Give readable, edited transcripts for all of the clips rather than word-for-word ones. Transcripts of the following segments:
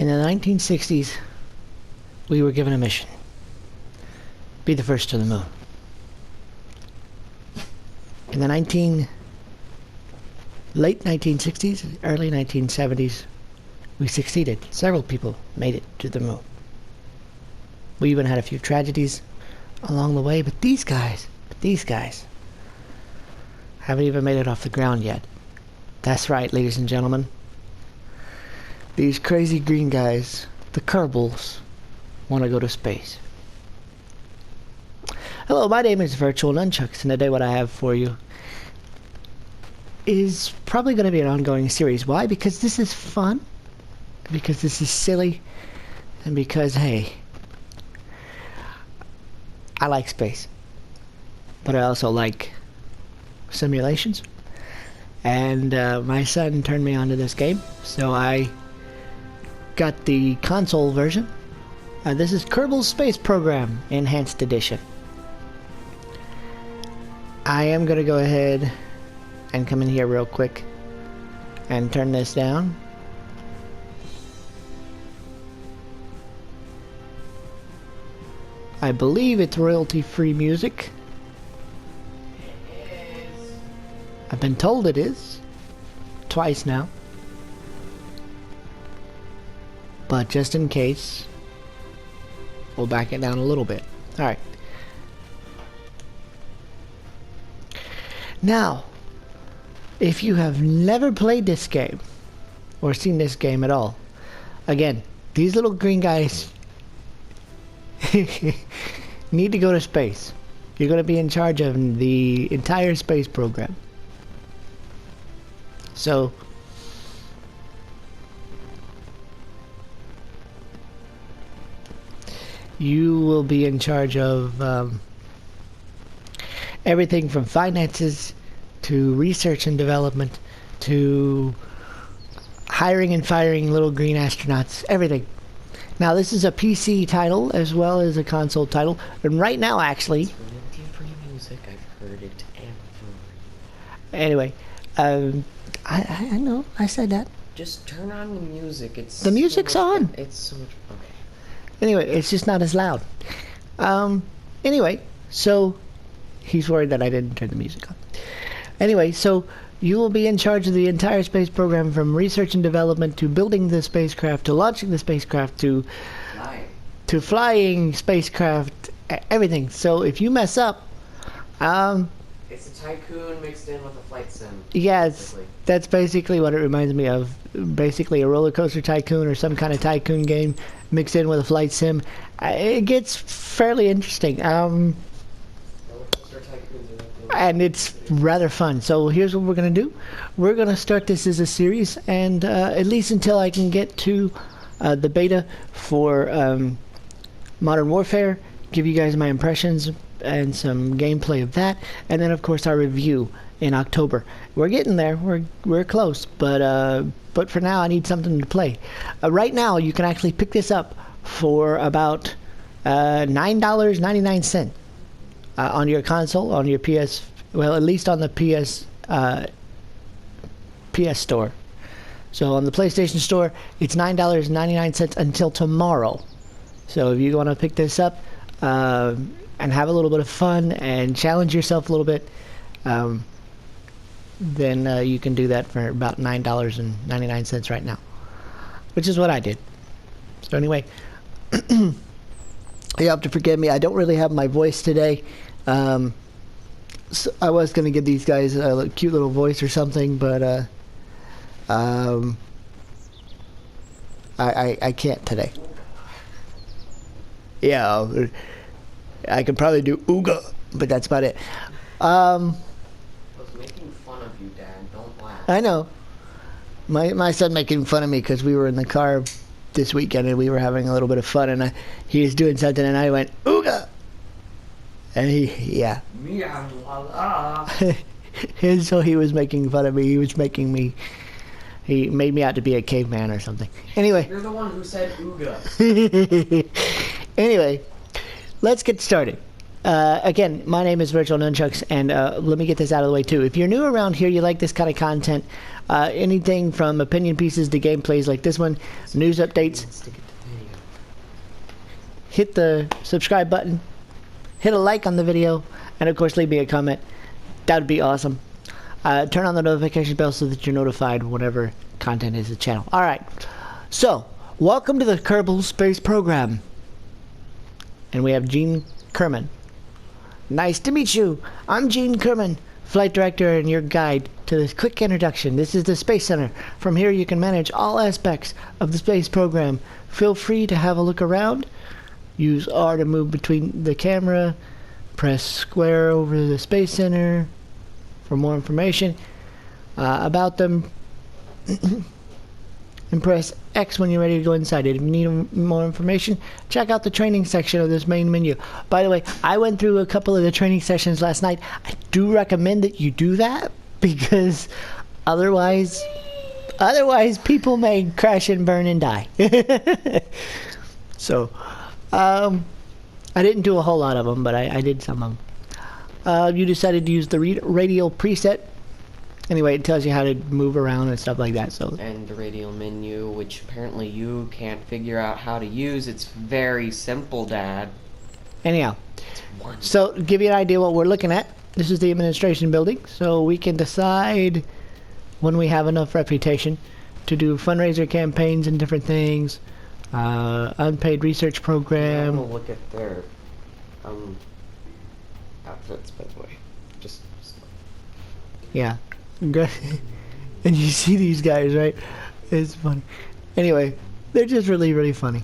In the 1960s, we were given a mission. Be the first to the moon. In the late 1960s, early 1970s, we succeeded. Several people made it to the moon. We even had a few tragedies along the way, but these guys haven't even made it off the ground yet. That's right, ladies and gentlemen. These crazy green guys, the Kerbals, want to go to space. Hello, my name is VirtualNunchucks, and today what I have for you is probably going to be an ongoing series. Why? Because this is fun, because this is silly, and because, hey, I like space. But I also like simulations. And my son turned me onto this game, so I got the console version. This is Kerbal Space Program Enhanced Edition. I am going to go ahead and come in here real quick and turn this down. I believe it's royalty-free music. It is. I've been told it is. Twice now. But just in case, we'll back it down a little bit. Alright. Now, if you have never played this game, or seen this game at all, again, these little green guys need to go to space. You're going to be in charge of the entire space program. So, you will be in charge of everything from finances to research and development to hiring and firing little green astronauts, everything. Now this is a PC title as well as a console title, and right now actually It's royalty-free music. I've heard it every. Anyway, I know I said that. Just turn on the music. It's The music's so much on. It's so much. Okay. Anyway, it's just not as loud. Anyway, so he's worried that I didn't turn the music on. Anyway, so you will be in charge of the entire space program, from research and development to building the spacecraft to launching the spacecraft to flying spacecraft, everything. So if you mess up, It's a tycoon mixed in with a flight sim. yeah, basically. that's basically what it reminds me of. Basically a roller coaster tycoon or some kind of tycoon game mixed in with a flight sim. It gets fairly interesting. Roller coaster tycoons are like the- And it's rather fun. So here's what we're going to do. We're going to start this as a series, and at least until I can get to the beta for Modern Warfare, give you guys my impressions and some gameplay of that, and then of course our review in October. We're getting there. We're close, but for now I need something to play. Right now you can actually pick this up for about $9.99 on your console, on your PS, well, at least on the PS Store. So on the PlayStation Store, it's $9.99 until tomorrow. So if you want to pick this up and have a little bit of fun and challenge yourself a little bit, then you can do that for about $9.99 right now, which is what I did. So anyway, you have to forgive me. I don't really have my voice today. So I was going to give these guys a cute little voice or something, but I can't today. Yeah, I could probably do ooga, but that's about it. I was making fun of you, Dad. Don't laugh. I know. My son making fun of me because we were in the car this weekend and we were having a little bit of fun, and he was doing something and I went ooga, and yeah. Meow la la. And so he was making fun of me. He made me out to be a caveman or something. Anyway. You're the one who said ooga. Anyway, let's get started. again, my name is VirtualNunchucks, and let me get this out of the way too. If you're new around here, you like this kind of content, anything from opinion pieces to gameplays like this one, news updates, hit the subscribe button, hit a like on the video, and of course leave me a comment. That would be awesome. Turn on the notification bell so that you're notified whenever content is the channel. Alright, so welcome to the Kerbal Space program. And we have Gene Kerman. Nice to meet you. I'm Gene Kerman, flight director and your guide to this quick introduction. This is the Space Center. From here you can manage all aspects of the space program. Feel free to have a look around. Use R to move between the camera. Press square over the Space Center for more information about them. And press X when you're ready to go inside it. If you need more information, check out the training section of this main menu. By the way, I went through a couple of the training sessions last night. I do recommend that you do that because otherwise people may crash and burn and die. So, I didn't do a whole lot of them, but I did some of them. You decided to use the radial preset. Anyway, it tells you how to move around and stuff like that. So, and the radial menu, which apparently you can't figure out how to use. It's very simple, Dad. Anyhow, so to give you an idea what we're looking at, this is the administration building. So we can decide when we have enough reputation to do fundraiser campaigns and different things. Unpaid research program. I'm gonna look at their outfits, by the way. Just yeah. And you see these guys, right? It's funny. Anyway, they're just really funny.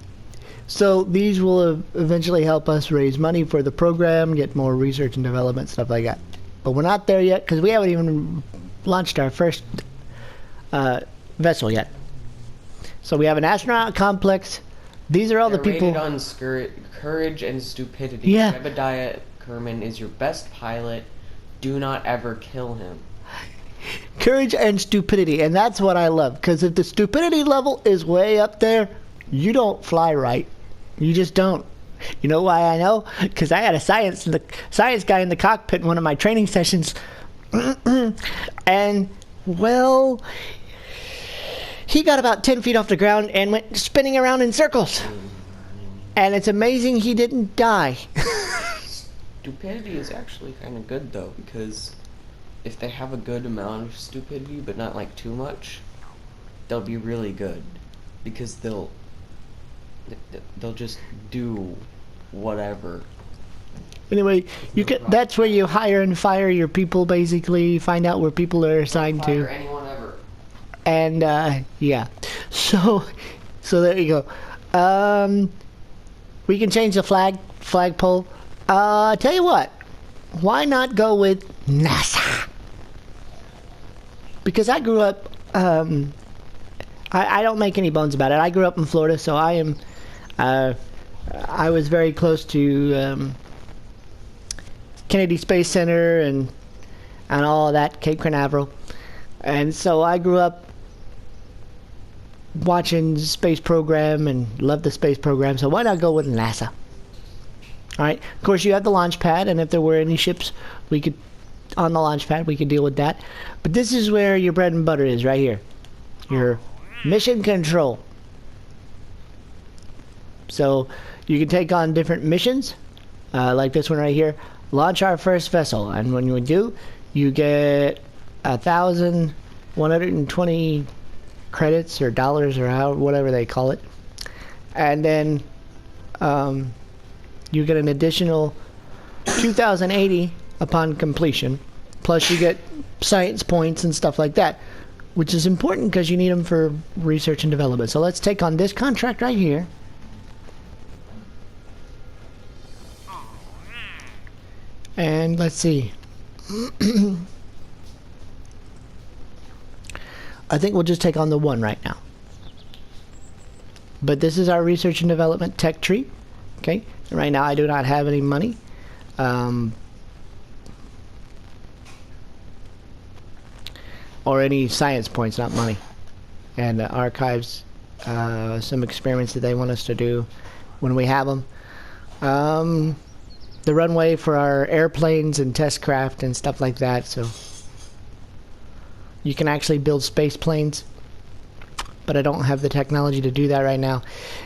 So these will eventually help us raise money for the program, get more research and development, stuff like that. But we're not there yet because we haven't even launched our first vessel yet. So we have an astronaut complex. These are all the people rated on courage and stupidity. Yeah. Jebediah Kerman is your best pilot. Do not ever kill him. Courage and stupidity, and that's what I love, because if the stupidity level is way up there, you don't fly right. You just don't. You know why I know? Because I had a science guy in the cockpit in one of my training sessions, and well, he got about 10 feet off the ground and went spinning around in circles. And it's amazing he didn't die. Stupidity is actually kind of good though, because if they have a good amount of stupidity, but not like too much, they'll be really good, because they'll just do whatever. Anyway, that's where you hire and fire your people, basically. Find out where people are assigned to. Fire anyone ever. And yeah, so there you go. We can change the flagpole. Tell you what, why not go with NASA? Because I grew up, I don't make any bones about it. I grew up in Florida, so I was very close to Kennedy Space Center and all of that, Cape Canaveral. And so I grew up watching the space program and loved the space program, so why not go with NASA? Alright, of course you have the launch pad, and if there were any ships on the launch pad, we could deal with that. But this is where your bread and butter is, right here. Your mission control. So you can take on different missions, like this one right here. Launch our first vessel, and when you do, you get 1,120 credits or dollars or whatever they call it, and then you get an additional 2,080 upon completion, plus you get science points and stuff like that, which is important because you need them for research and development. So let's take on this contract right here. And let's see. I think we'll just take on the one right now. But this is our research and development tech tree. Okay, and right now I do not have any money. Or any science points, not money. And archives some experiments that they want us to do when we have them. the runway for our airplanes and test craft and stuff like that. So you can actually build space planes, but I don't have the technology to do that right now.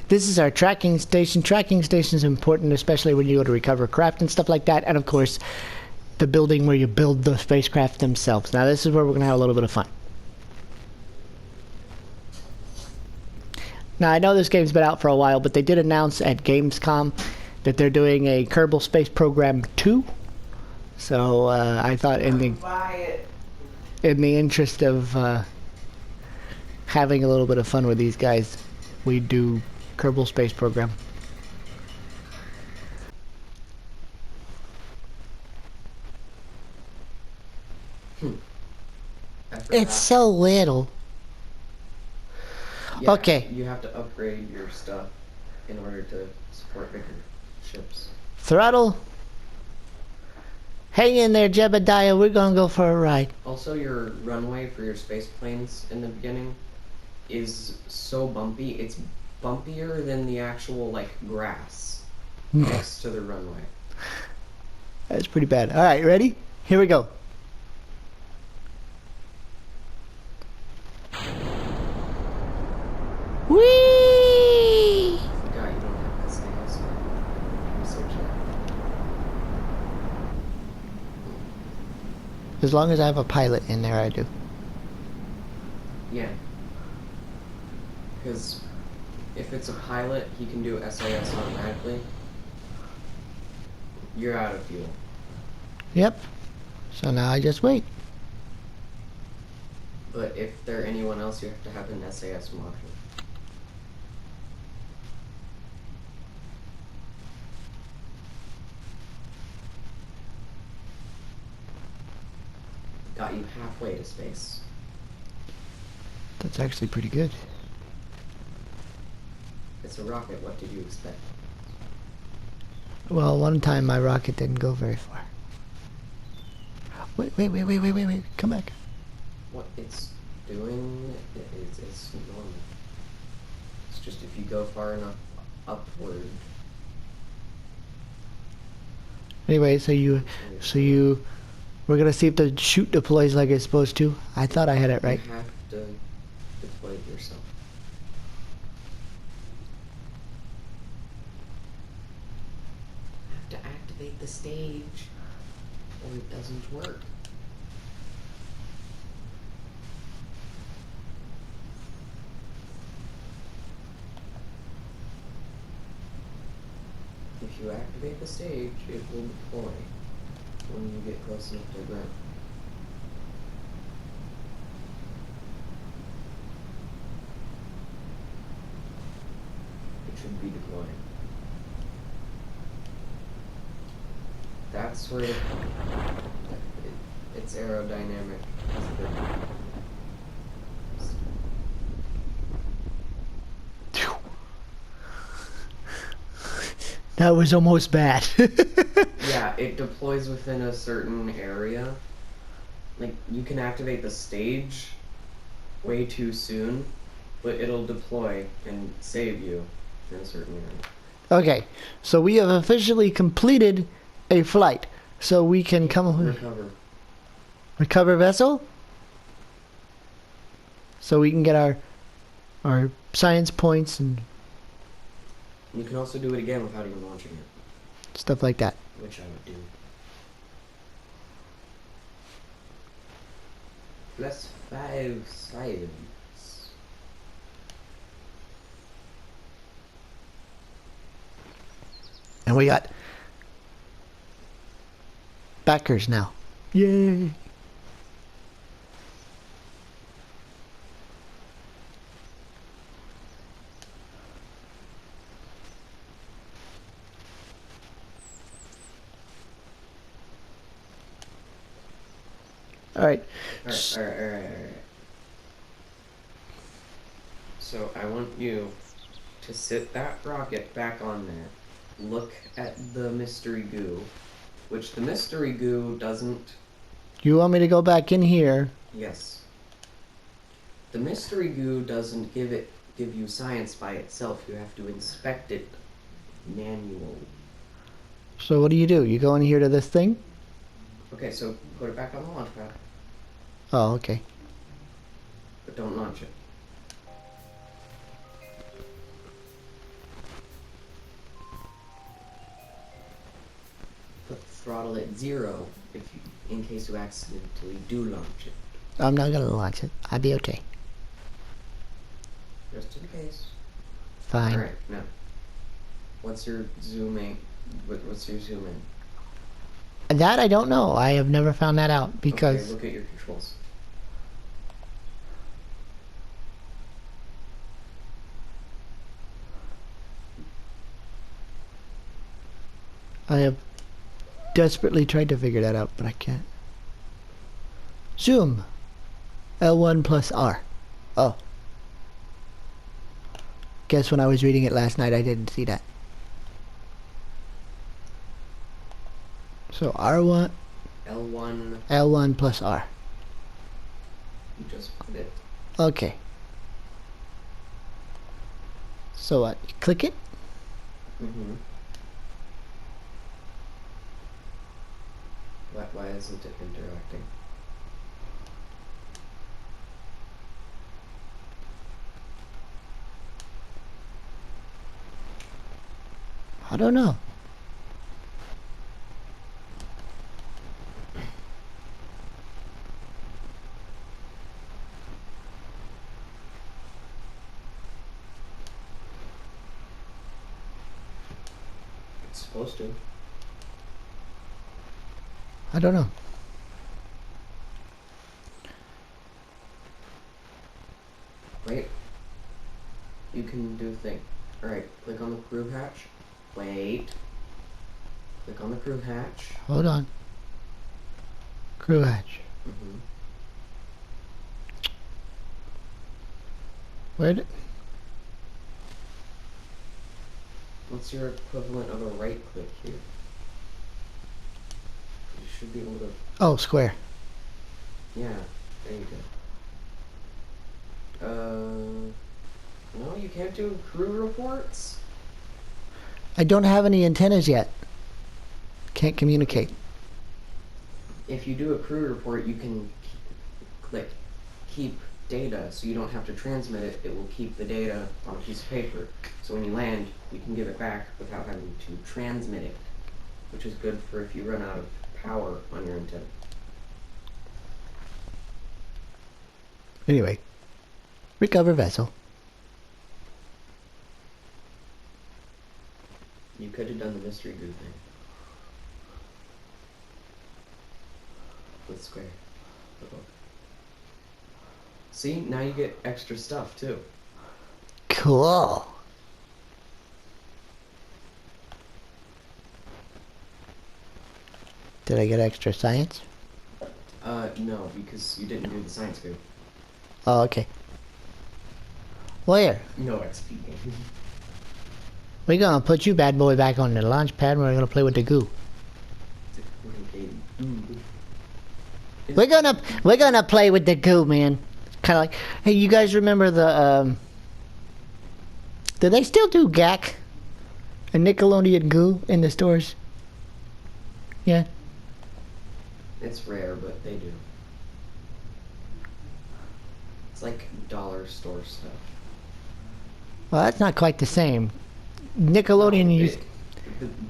This is our tracking station. Tracking station is important, especially when you go to recover craft and stuff like that. And of course, the building where you build the spacecraft themselves. Now this is where we're going to have a little bit of fun. Now I know this game's been out for a while, but they did announce at Gamescom that they're doing a Kerbal Space Program 2. So I thought in the interest of having a little bit of fun with these guys, we do Kerbal Space Program. It's so little. Yeah, okay. You have to upgrade your stuff in order to support bigger ships. Throttle. Hang in there, Jebediah. We're gonna go for a ride. Also, your runway for your space planes in the beginning is so bumpy. It's bumpier than the actual, like, grass next to the runway. That's pretty bad. All right, ready? Here we go. Whee! I forgot you don't have SAS. Research that. As long as I have a pilot in there, I do. Yeah. Because if it's a pilot, he can do SAS automatically. You're out of fuel. Yep. So now I just wait. But if they're anyone else, you have to have an SAS module. Got you halfway to space. That's actually pretty good. It's a rocket, what did you expect? Well, one time my rocket didn't go very far. Wait, come back. What it's doing it's normal. It's just if you go far enough upward. Anyway, we're gonna see if the chute deploys like it's supposed to. I thought I had it right. You have to deploy it yourself. You have to activate the stage, or it doesn't work. If you activate the stage, it will deploy when you get close enough to the ground. It should be deploying. That's where it's aerodynamic. That was almost bad. Yeah, it deploys within a certain area. Like, you can activate the stage way too soon, but it'll deploy and save you in a certain area. Okay, so we have officially completed a flight. So we can come recover vessel. So we can get our science points and You can also do it again without even launching it, stuff like that. which I would do. +5 science. And we got backers now. Yay! Alright. Alright. So I want you to sit that rocket back on there. Look at the mystery goo, which the mystery goo doesn't... You want me to go back in here? Yes. The mystery goo doesn't give you science by itself. You have to inspect it manually. So what do? You go in here to this thing? Okay, so put it back on the launch pad, Oh, okay. but don't launch it. Put the throttle at 0 in case you accidentally do launch it. I'm not gonna launch it. I'll be okay. Just in case. Fine. Alright, now. What's your zooming? What's your zoom in? That I don't know. I have never found that out because... Okay, look at your controls. I have desperately tried to figure that out, but I can't. Zoom. L1 plus R. Oh. Guess when I was reading it last night, I didn't see that. So R1... L1... L1 plus R. You just put it. Okay. So what? You click it? Mm-hmm. Why isn't it interacting? I don't know. It's supposed to. I don't know. Wait. You can do a thing. Alright, click on the crew hatch. Wait. Click on the crew hatch. Hold on. Crew hatch. Mm-hmm. Where did... What's your equivalent of a right click here? You should be able to... Oh, square. Yeah, there you go. No, you can't do crew reports? I don't have any antennas yet. Can't communicate. If you do a crew report, you can click keep data, so you don't have to transmit it. It will keep the data on a piece of paper. So when you land, you can give it back without having to transmit it, which is good for if you run out of power on your antenna. Anyway. Recover vessel. You could have done the mystery goo thing. With square. Uh-oh. See, now you get extra stuff too. Cool. Did I get extra science? No, because you didn't do the science goo. Oh, okay. Where? No XP. We're gonna put you bad boy back on the launch pad and we're gonna play with the goo. We're gonna play with the goo, man. Kinda like, hey, you guys remember the do they still do GAC and Nickelodeon goo in the stores? Yeah. It's rare, but they do. It's like dollar store stuff. Well, that's not quite the same. Nickelodeon used...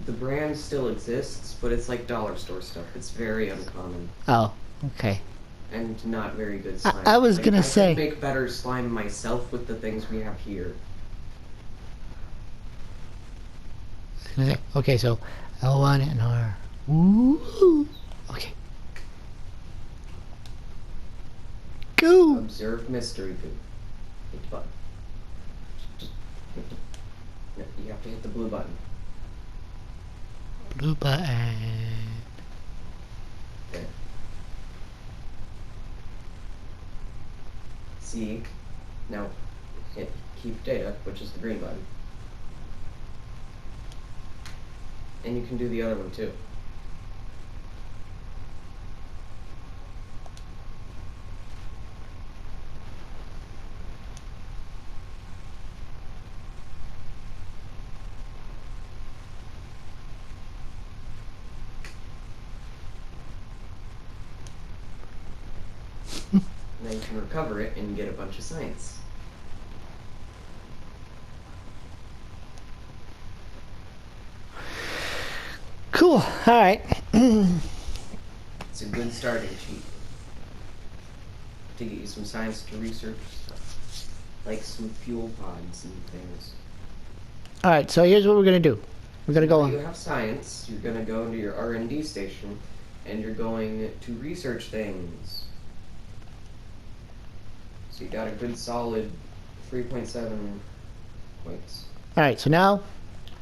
The brand still exists, but it's like dollar store stuff. It's very uncommon. Oh, okay. And not very good slime. I was gonna say... I could make better slime myself with the things we have here. Okay, so L1 and R. Ooh. Okay. Go! Observe mystery goo. Hit the button. No, you have to hit the blue button. Blue button. Okay. See? Now, hit keep data, which is the green button. And you can do the other one too. can recover it and get a bunch of science. Cool. All right. It's a good starting sheet to get you some science to research stuff, like some fuel pods and things. All right. So here's what we're gonna do. We're gonna go. You have science. You're gonna go into your R&D station, and you're going to research things. So you got a good solid 3.7 points. All right. So now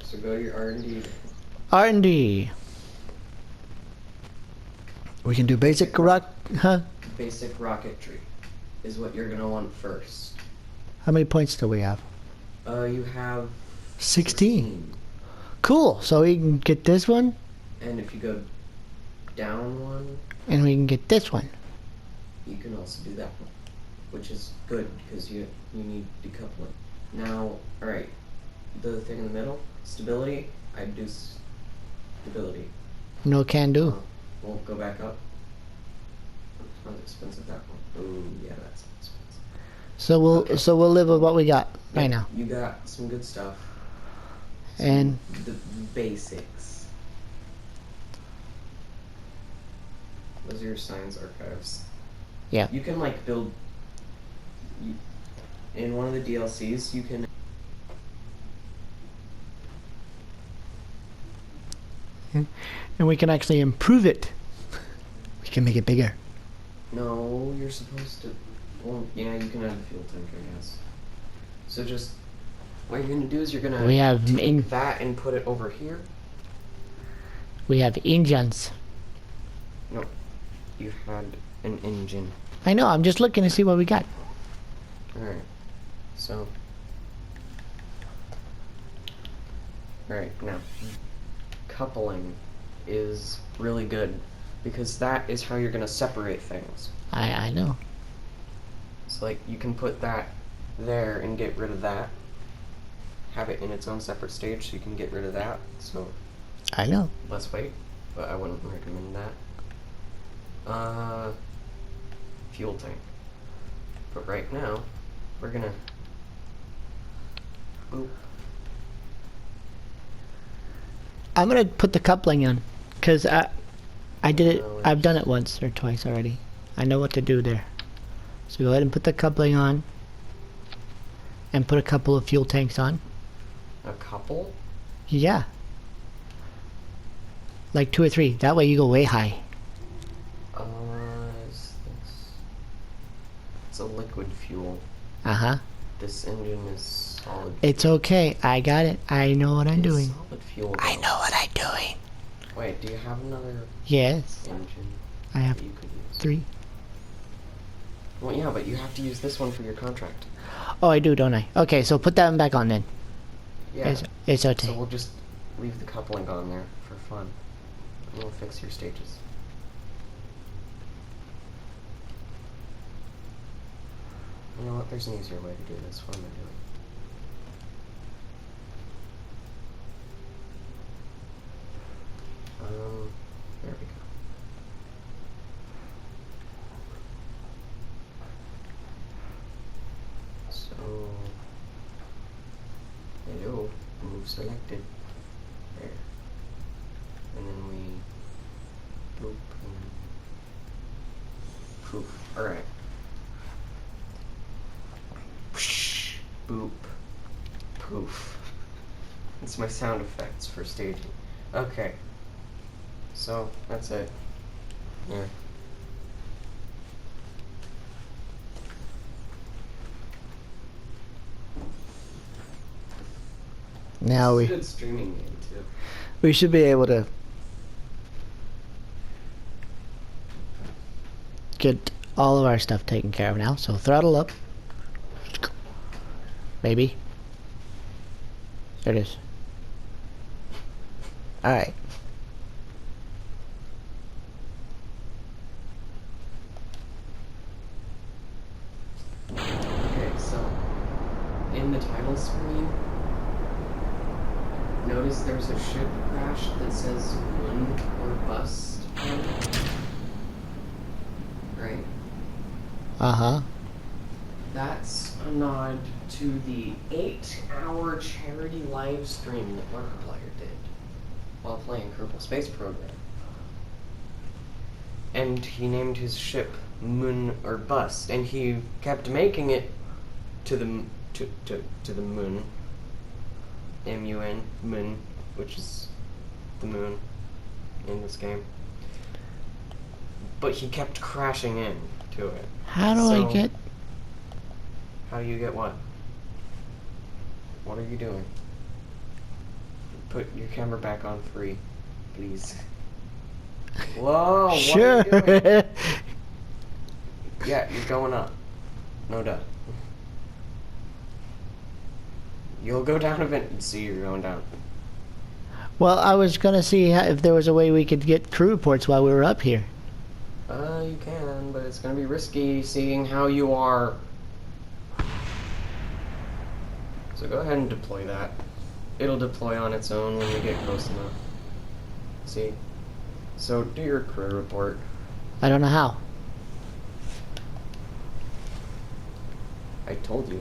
So go to your R&D. R&D. We can do basic rock. Huh? Basic rocketry is what you're gonna want first. How many points do we have? You have 16. Cool. So we can get this one, And if you go down one, and we can get this one. you can also do that one, which is good because you need decoupling. Now, all right, the thing in the middle, stability. I'd do stability. No can do. We'll go back up. Sounds expensive, that one. Ooh, yeah, that's expensive. So we'll live with what we got Yeah, right now. You got some good stuff. And The basics. Those are your science archives. yeah. You can like build. In one of the DLCs, you can. And we can actually improve it. We can make it bigger. No, you're supposed to. Well, yeah, you can add the fuel tank, I guess. So just what you're gonna do is you're gonna We have take that and put it over here. we have engines. No, you had an engine. I know. I'm just looking to see what we got. All right. So. All right now. Coupling is really good because that is how you're gonna separate things. I know. So like you can put that there and get rid of that. Have it in its own separate stage so you can get rid of that. So I know. less weight, but I wouldn't recommend that. Fuel tank. But right now, we're gonna boop. I'm gonna put the coupling on, cause I did it. No, I've done it once or twice already. I know what to do there. So go ahead and put the coupling on, and put a couple of fuel tanks on. A couple? Yeah. Like 2 or 3. That way you go way high. Is this? It's a liquid fuel. Uh-huh. This engine is solid. It's okay. I got it. I know what I'm It's doing. solid fuel. I though. know what I'm doing. Wait, do you have another Yes. engine I have that you could use? 3. Well, yeah, but you have to use this one for your contract. Oh, I do, don't I? Okay, so put that one back on then. Yeah. It's okay. So we'll just leave the coupling on there for fun. And we'll fix your stages. You know what? There's an easier way to do this. What am I doing? There we go. So, hello, move selected. There. And then we boop and poof. Alright. Boop. Poof. It's my sound effects for staging. Okay. So, that's it. Yeah. Now It's a good streaming game, too. we should be able to get all of our stuff taken care of now. So throttle up. Maybe. There it is. Alright. Okay, so in the title screen, notice there's a ship crash that says win or bust on it. Right? Uh-huh. That's a nod to the 8-hour charity live stream that Markiplier did while playing Kerbal Space program. And he named his ship Moon or Bust, and he kept making it to the moon, M-U-N, moon, which is the moon in this game. But he kept crashing in to it. How do I get... How do you get what? What are you doing? Put your camera back on free, please. Whoa, Sure. what are you doing? Yeah, you're going up. No doubt. You'll go down eventually. See, you're going down. Well, I was going to see if there was a way we could get crew reports while we were up here. You can, but it's going to be risky seeing how you are. So go ahead and deploy that. It'll deploy on its own when you get close enough. See? So do your crew report. I don't know how. I told you.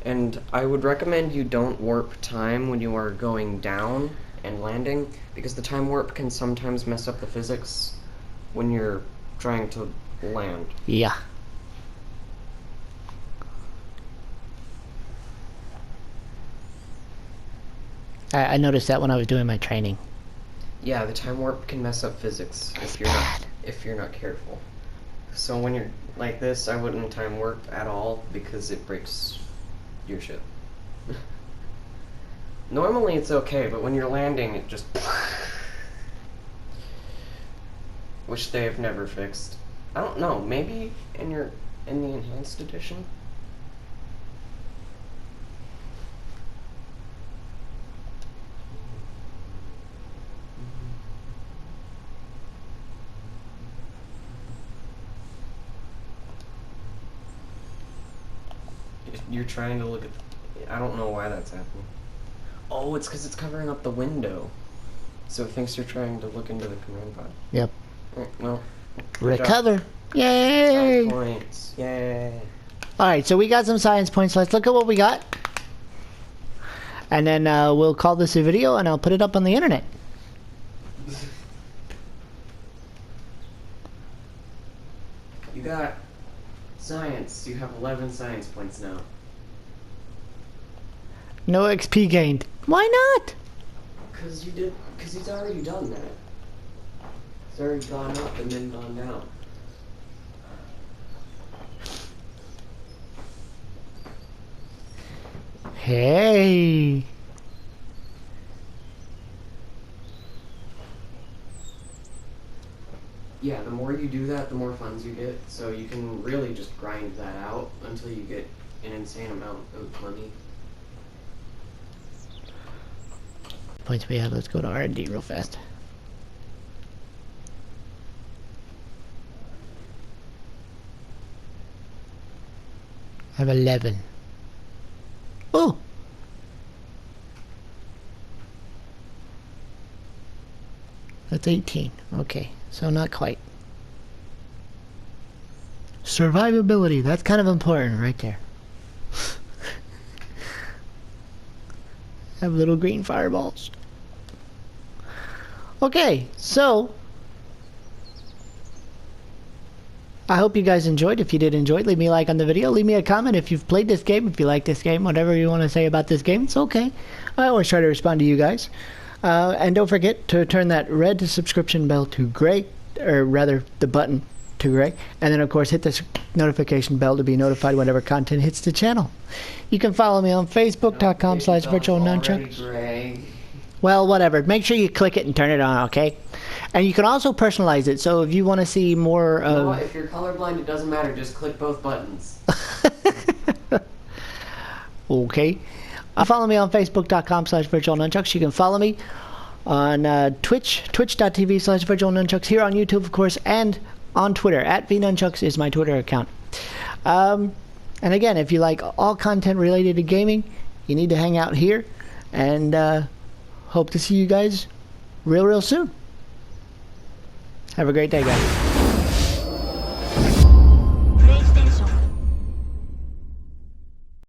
And I would recommend you don't warp time when you are going down and landing, because the time warp can sometimes mess up the physics when you're trying to land. Yeah. I noticed that when I was doing my training. Yeah, the time warp can mess up physics if you're not careful. So when you're like this, I wouldn't time warp at all because it breaks your ship. Normally it's okay, but when you're landing, it just which they have never fixed. I don't know. Maybe in the enhanced edition. You're trying to look at... I don't know why that's happening. Oh, it's because it's covering up the window. So it thinks you're trying to look into the command pod. Yep. Well, recover. Yay! Science points. Yay. Alright, so we got some science points. Let's look at what we got. And then we'll call this a video and I'll put it up on the internet. You got science. You have 11 science points now. No XP gained. Why not? Because he's already done that. He's already gone up and then gone down. Hey. Yeah, the more you do that, the more funds you get. So you can really just grind that out until you get an insane amount of money. Points we have. Let's go to R&D real fast. I have 11. Oh! That's 18. Okay, so not quite. Survivability. That's kind of important right there. Have little green fireballs. Okay, so I hope you guys enjoyed. If you did enjoy, leave me a like on the video. Leave me a comment if you've played this game, if you like this game, whatever you want to say about this game, it's okay. I always try to respond to you guys. And don't forget to turn that red subscription bell to gray, or rather the button to gray, and then of course hit the notification bell to be notified whenever content hits the channel. You can follow me on Facebook.com/VirtualNunchucks. Well, whatever. Make sure you click it and turn it on, okay? And you can also personalize it, so if you want to see more of... You know what? If you're colorblind, it doesn't matter. Just click both buttons. Okay. Follow me on Facebook.com/VirtualNunchucks. You can follow me on Twitch, twitch.tv/VirtualNunchucks, here on YouTube, of course, and on Twitter. At VNunchucks is my Twitter account. And again, if you like all content related to gaming, you need to hang out here. And hope to see you guys real soon. Have a great day, guys.